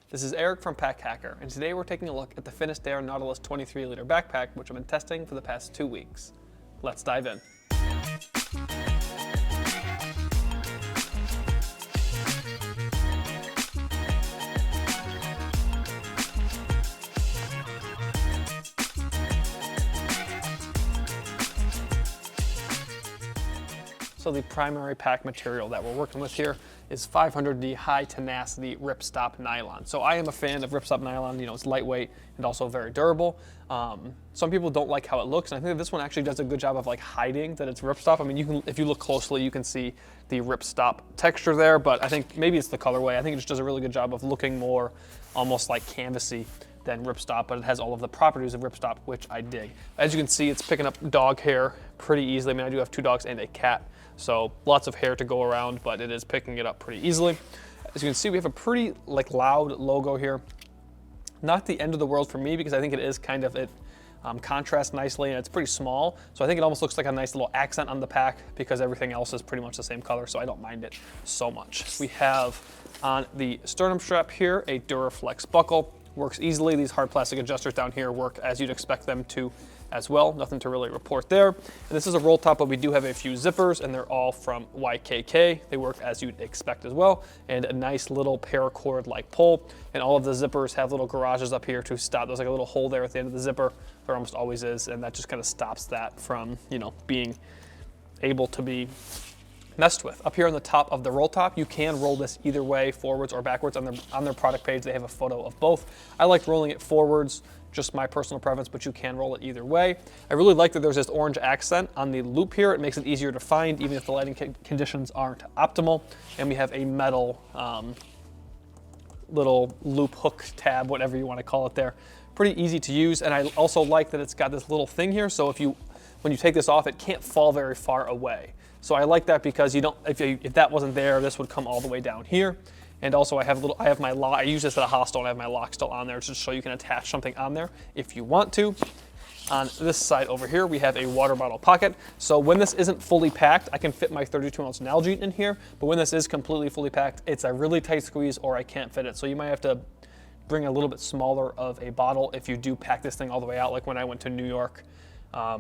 This is Eric from Pack Hacker, and today we're taking a look at the Finisterre Nautilus 23L backpack, which I've been testing for the past 2 weeks. Let's dive in. So the primary pack material that we're working with here is 500D high tenacity ripstop nylon. So I am a fan of ripstop nylon. It's lightweight and also very durable. Some people don't like how it looks, and I think that this one actually does a good job of like hiding that it's ripstop. I mean, if you look closely, you can see the ripstop texture there, but I think maybe it's the colorway. I think it just does a really good job of looking more almost like canvasy than ripstop, but it has all of the properties of ripstop, which I dig. As you can see, it's picking up dog hair pretty easily. I mean, I do have 2 dogs and a cat, so lots of hair to go around, but it is picking it up pretty easily. As you can see, we have a pretty loud logo here. Not the end of the world for me, because I think it is kind of, it contrasts nicely and it's pretty small. So I think it almost looks like a nice little accent on the pack because everything else is pretty much the same color, so I don't mind it so much. We have on the sternum strap here a Duraflex buckle. Works easily. These hard plastic adjusters down here work as you'd expect them to as well. Nothing to really report there. And this is a roll top, but we do have a few zippers, and they're all from YKK. They work as you'd expect as well. And a nice little paracord like pull. And all of the zippers have little garages up here to stop. There's like a little hole there at the end of the zipper. There almost always is, and that just kind of stops that from, being able to be messed with. Up here on the top of the roll top, you can roll this either way, forwards or backwards. On their product page, they have a photo of both. I like rolling it forwards, just my personal preference, but you can roll it either way. I really like that there's this orange accent on the loop here. It makes it easier to find, even if the lighting conditions aren't optimal. And we have a metal little loop hook tab, whatever you want to call it there. Pretty easy to use, and I also like that it's got this little thing here, so when you take this off, it can't fall very far away. So I like that because if that wasn't there, this would come all the way down here. And also I use this at a hostel and I have my lock still on there just so you can attach something on there if you want to. On this side over here, we have a water bottle pocket. So when this isn't fully packed, I can fit my 32-ounce Nalgene in here, but when this is completely fully packed, it's a really tight squeeze or I can't fit it. So you might have to bring a little bit smaller of a bottle if you do pack this thing all the way out, like when I went to New York.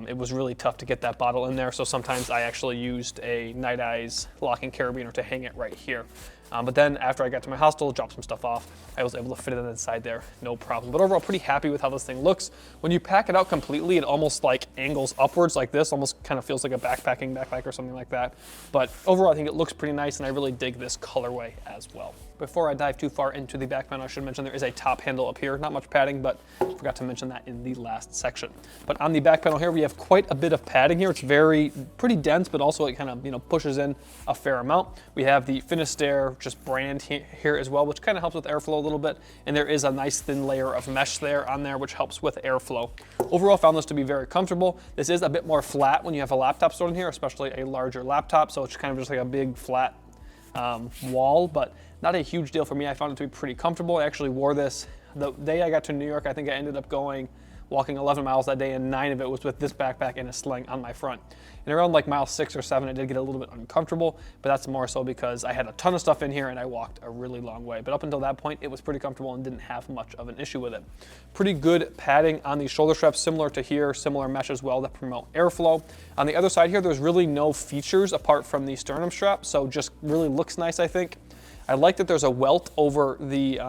It was really tough to get that bottle in there, so sometimes I actually used a Night Eyes locking carabiner to hang it right here. But then after I got to my hostel, dropped some stuff off, I was able to fit it inside there, no problem. But overall, pretty happy with how this thing looks. When you pack it out completely, it almost like angles upwards like this, almost kind of feels like a backpack or something like that. But overall, I think it looks pretty nice, and I really dig this colorway as well. Before I dive too far into the back panel, I should mention there is a top handle up here. Not much padding, but I forgot to mention that in the last section. But on the back panel here, we have quite a bit of padding here. It's pretty dense, but also it kind of pushes in a fair amount. We have the Finisterre just brand here as well, which kind of helps with airflow a little bit. And there is a nice thin layer of mesh there on there, which helps with airflow. Overall, found this to be very comfortable. This is a bit more flat when you have a laptop stored in here, especially a larger laptop. So it's kind of just like a big flat wall, but not a huge deal for me. I found it to be pretty comfortable. I actually wore this the day I got to New York. I think I ended up walking 11 miles that day, and 9 of it was with this backpack and a sling on my front. And around like mile 6 or 7, it did get a little bit uncomfortable, but that's more so because I had a ton of stuff in here and I walked a really long way. But up until that point, it was pretty comfortable and didn't have much of an issue with it. Pretty good padding on these shoulder straps, similar to here, similar mesh as well that promote airflow. On the other side here, there's really no features apart from the sternum strap, so just really looks nice, I think. I like that there's a welt over the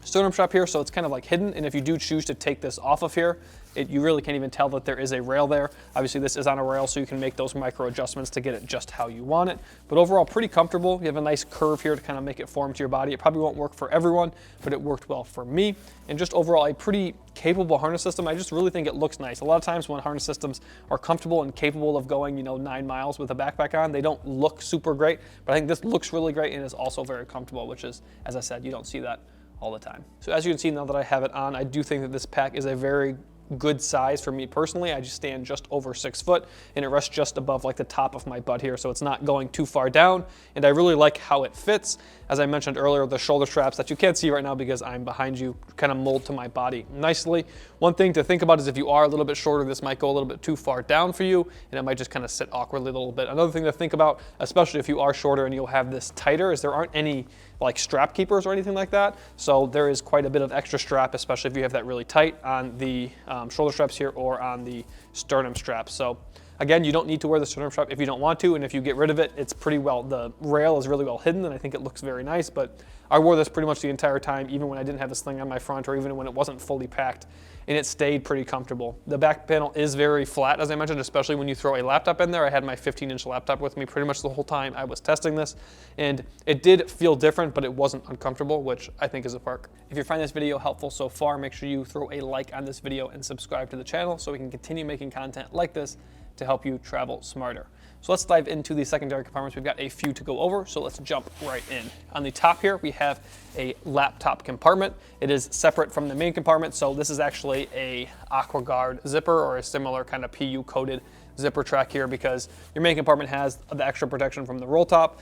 sternum strap here, so it's kind of like hidden, and if you do choose to take this off of here, you really can't even tell that there is a rail there. Obviously this is on a rail, so you can make those micro adjustments to get it just how you want it. But overall, pretty comfortable. You have a nice curve here to kind of make it form to your body. It probably won't work for everyone, but it worked well for me. And just overall, a pretty capable harness system. I just really think it looks nice. A lot of times when harness systems are comfortable and capable of going 9 miles with a backpack on, they don't look super great, but I think this looks really great and is also very comfortable, which is, as I said, you don't see that all the time. So as you can see now that I have it on, I do think that this pack is a very good size for me personally. I just stand just over 6 foot and it rests just above like the top of my butt here, so it's not going too far down, and I really like how it fits. As I mentioned earlier, the shoulder straps that you can't see right now because I'm behind you kind of mold to my body nicely. One thing to think about is if you are a little bit shorter, this might go a little bit too far down for you and it might just kind of sit awkwardly a little bit. Another thing to think about, especially if you are shorter and you'll have this tighter, is there aren't any like strap keepers or anything like that. So there is quite a bit of extra strap, especially if you have that really tight on the shoulder straps here or on the sternum straps. So again, you don't need to wear the sternum strap if you don't want to, and if you get rid of it, it's pretty well, the rail is really well hidden, and I think it looks very nice, but I wore this pretty much the entire time, even when I didn't have this thing on my front or even when it wasn't fully packed, and it stayed pretty comfortable. The back panel is very flat, as I mentioned, especially when you throw a laptop in there. I had my 15-inch laptop with me pretty much the whole time I was testing this, and it did feel different, but it wasn't uncomfortable, which I think is a perk. If you find this video helpful so far, make sure you throw a like on this video and subscribe to the channel so we can continue making content like this to help you travel smarter. So let's dive into the secondary compartments. We've got a few to go over, so let's jump right in. On the top here, we have a laptop compartment. It is separate from the main compartment, so this is actually a AquaGuard zipper or a similar kind of PU coated zipper track here because your main compartment has the extra protection from the roll top.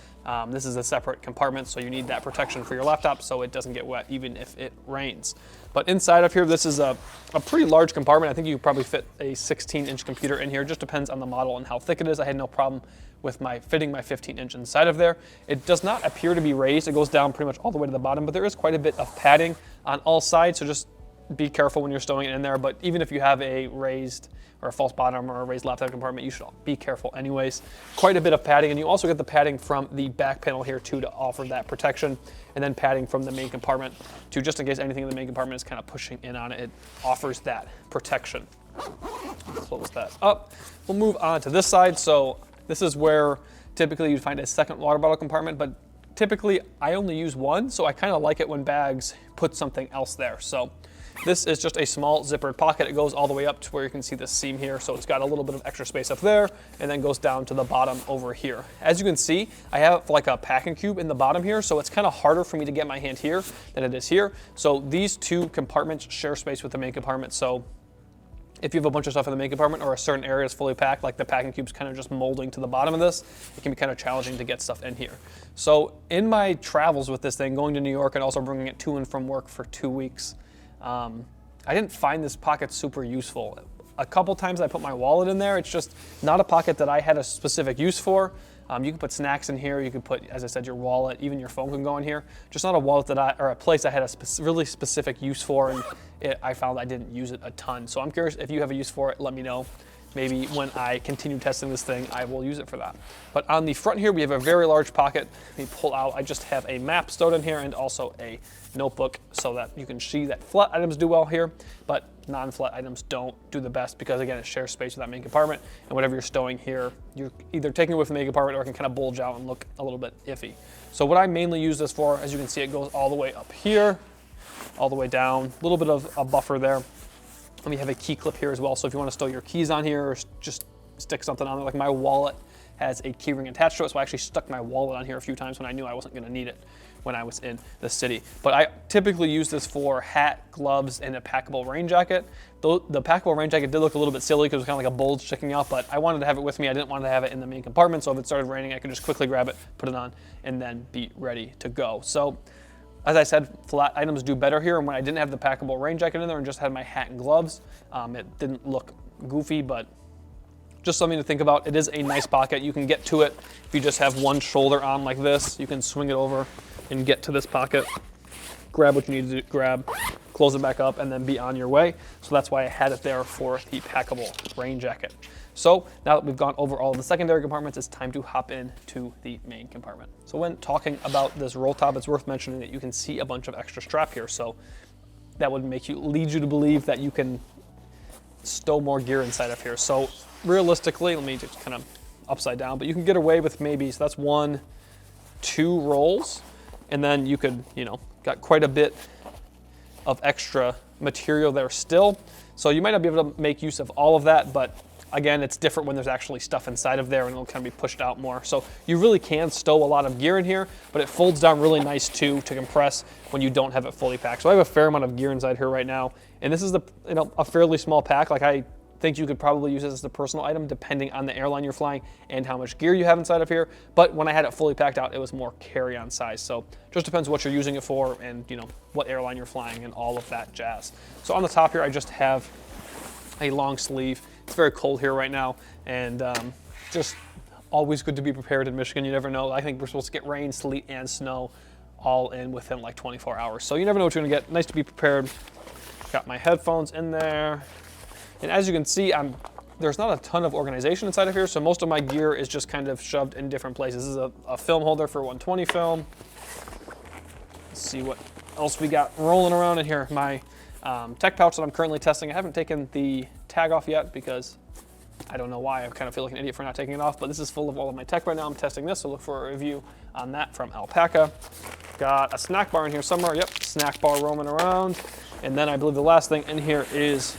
This is a separate compartment, so you need that protection for your laptop so it doesn't get wet even if it rains. But inside of here, this is a pretty large compartment. I think you could probably fit a 16-inch computer in here. It just depends on the model and how thick it is. I had no problem with fitting my 15-inch inside of there. It does not appear to be raised. It goes down pretty much all the way to the bottom, but there is quite a bit of padding on all sides, so just be careful when you're stowing it in there. But even if you have a raised or a false bottom or a raised laptop compartment, you should be careful anyways. Quite a bit of padding, and you also get the padding from the back panel here too to offer that protection, and then padding from the main compartment to just in case anything in the main compartment is kind of pushing in on it, it offers that protection. Close that up. We'll move on to this side. So this is where typically you'd find a second water bottle compartment, but typically I only use one, so I kind of like it when bags put something else there. So this is just a small zippered pocket. It goes all the way up to where you can see this seam here. So it's got a little bit of extra space up there and then goes down to the bottom over here. As you can see, I have like a packing cube in the bottom here. So it's kind of harder for me to get my hand here than it is here. So these two compartments share space with the main compartment. So if you have a bunch of stuff in the main compartment or a certain area is fully packed, like the packing cube's kind of just molding to the bottom of this, it can be kind of challenging to get stuff in here. So in my travels with this thing, going to New York and also bringing it to and from work for 2 weeks, I didn't find this pocket super useful. A couple times I put my wallet in there. It's just not a pocket that I had a specific use for. You can put snacks in here. You can put, as I said, your wallet, even your phone can go in here. Just not a wallet or a place I had a really specific use for, and I found I didn't use it a ton. So I'm curious if you have a use for it, let me know. Maybe when I continue testing this thing, I will use it for that. But on the front here, we have a very large pocket. Let me pull out, I just have a map stowed in here and also a notebook so that you can see that flat items do well here, but non-flat items don't do the best because again, it shares space with that main compartment, and whatever you're stowing here, you're either taking it with the main compartment or it can kind of bulge out and look a little bit iffy. So what I mainly use this for, as you can see, it goes all the way up here, all the way down, a little bit of a buffer there. And we have a key clip here as well, so if you want to stow your keys on here or just stick something on it, like my wallet has a key ring attached to it, so I actually stuck my wallet on here a few times when I knew I wasn't going to need it when I was in the city. But I typically use this for hat, gloves, and a packable rain jacket. The packable rain jacket did look a little bit silly because it was kind of like a bulge sticking out, but I wanted to have it with me. I didn't want to have it in the main compartment, so if it started raining, I could just quickly grab it, put it on, and then be ready to go. So as I said, flat items do better here, and when I didn't have the packable rain jacket in there and just had my hat and gloves, it didn't look goofy, but just something to think about. It is a nice pocket. You can get to it if you just have one shoulder on like this. You can swing it over and get to this pocket, grab what you need to grab, close it back up, and then be on your way. So that's why I had it there for the packable rain jacket. So now that we've gone over all of the secondary compartments, it's time to hop into the main compartment. So when talking about this roll top, it's worth mentioning that you can see a bunch of extra strap here. So that would lead you to believe that you can stow more gear inside of here. So realistically, let me just kind of upside down, but you can get away with maybe, so that's 1, 2 rolls, and then you could, got quite a bit of extra material there still. So you might not be able to make use of all of that, but again, it's different when there's actually stuff inside of there and it'll kind of be pushed out more. So you really can stow a lot of gear in here, but it folds down really nice too to compress when you don't have it fully packed. So I have a fair amount of gear inside here right now, and this is a fairly small pack. Like I think you could probably use this as a personal item depending on the airline you're flying and how much gear you have inside of here. But when I had it fully packed out, it was more carry-on size. So just depends what you're using it for and what airline you're flying and all of that jazz. So on the top here, I just have a long sleeve. It's very cold here right now, and just always good to be prepared in Michigan. You never know. I think we're supposed to get rain, sleet, and snow all in within like 24 hours. So you never know what you're gonna get. Nice to be prepared. Got my headphones in there. And as you can see, there's not a ton of organization inside of here, so most of my gear is just kind of shoved in different places. This is a film holder for 120 film. Let's see what else we got rolling around in here. My tech pouch that I'm currently testing. I haven't taken the tag off yet because I don't know why. I kind of feel like an idiot for not taking it off, but this is full of all of my tech right now. I'm testing this, so look for a review on that from Alpaca. Got a snack bar in here somewhere. Yep, snack bar roaming around. And then I believe the last thing in here is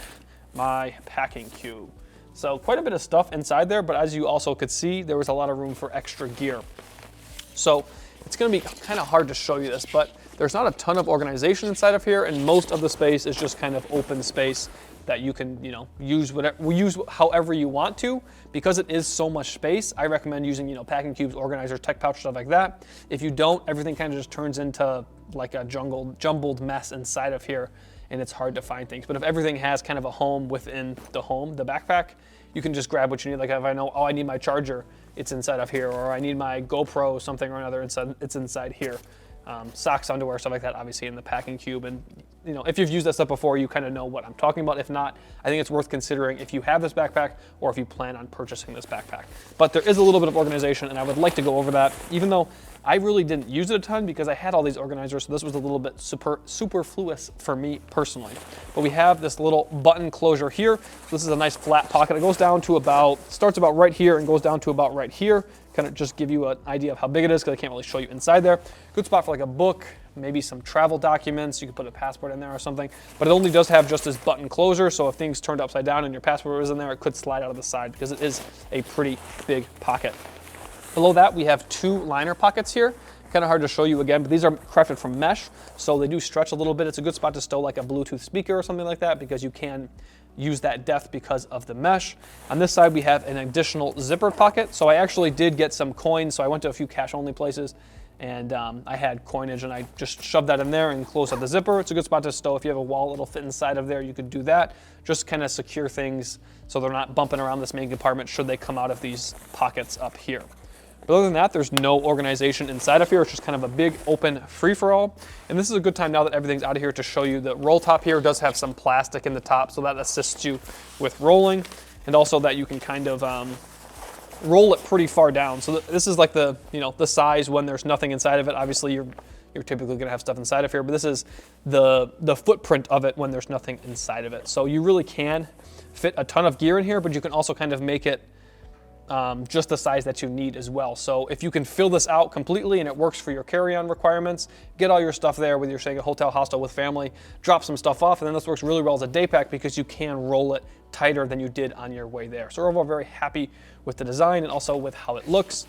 my packing cube. So quite a bit of stuff inside there, but as you also could see, there was a lot of room for extra gear. So it's gonna be kind of hard to show you this, but there's not a ton of organization inside of here, and most of the space is just kind of open space that you can, use however you want to. Because it is so much space, I recommend using, packing cubes, organizers, tech pouch, stuff like that. If you don't, everything kind of just turns into like a jumbled mess inside of here, and it's hard to find things. But if everything has kind of a home within the home, the backpack, you can just grab what you need. Like if I know, I need my charger, it's inside of here, or I need my GoPro, something or another, it's inside here. Socks, underwear, stuff like that, obviously in the packing cube. And if you've used that stuff before, you kind of know what I'm talking about. If not, I think it's worth considering if you have this backpack or if you plan on purchasing this backpack. But there is a little bit of organization, and I would like to go over that, even though I really didn't use it a ton because I had all these organizers, so this was a little bit superfluous for me personally. But we have this little button closure here. This is a nice flat pocket. It goes down to starts about right here and goes down to about right here. Kind of just give you an idea of how big it is because I can't really show you inside there. Good spot for like a book, maybe some travel documents. You could put a passport in there or something, but it only does have just this button closure. So if things turned upside down and your passport was in there, it could slide out of the side because it is a pretty big pocket. Below that, we have two liner pockets here. Kind of hard to show you again, but these are crafted from mesh, so they do stretch a little bit. It's a good spot to stow like a Bluetooth speaker or something like that because you can use that depth because of the mesh. On this side, we have an additional zipper pocket. So I actually did get some coins, so I went to a few cash-only places, and I had coinage, and I just shoved that in there and closed up the zipper. It's a good spot to stow. If you have a wallet that'll fit inside of there, you could do that. Just kind of secure things so they're not bumping around this main compartment should they come out of these pockets up here. But other than that, there's no organization inside of here. It's just kind of a big open free-for-all. And this is a good time now that everything's out of here to show you the roll top here does have some plastic in the top, so that assists you with rolling. And also that you can kind of roll it pretty far down. So this is like the size when there's nothing inside of it. Obviously, you're typically gonna have stuff inside of here, but this is the footprint of it when there's nothing inside of it. So you really can fit a ton of gear in here, but you can also kind of make it just the size that you need as well. So if you can fill this out completely and it works for your carry-on requirements, get all your stuff there, whether you're staying at a hotel, hostel with family, drop some stuff off, and then this works really well as a day pack because you can roll it tighter than you did on your way there. So we're overall very happy with the design and also with how it looks.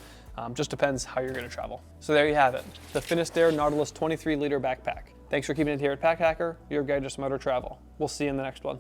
Just depends how you're gonna travel. So there you have it, the Finisterre Nautilus 23-liter backpack. Thanks for keeping it here at Pack Hacker, your guide to smarter travel. We'll see you in the next one.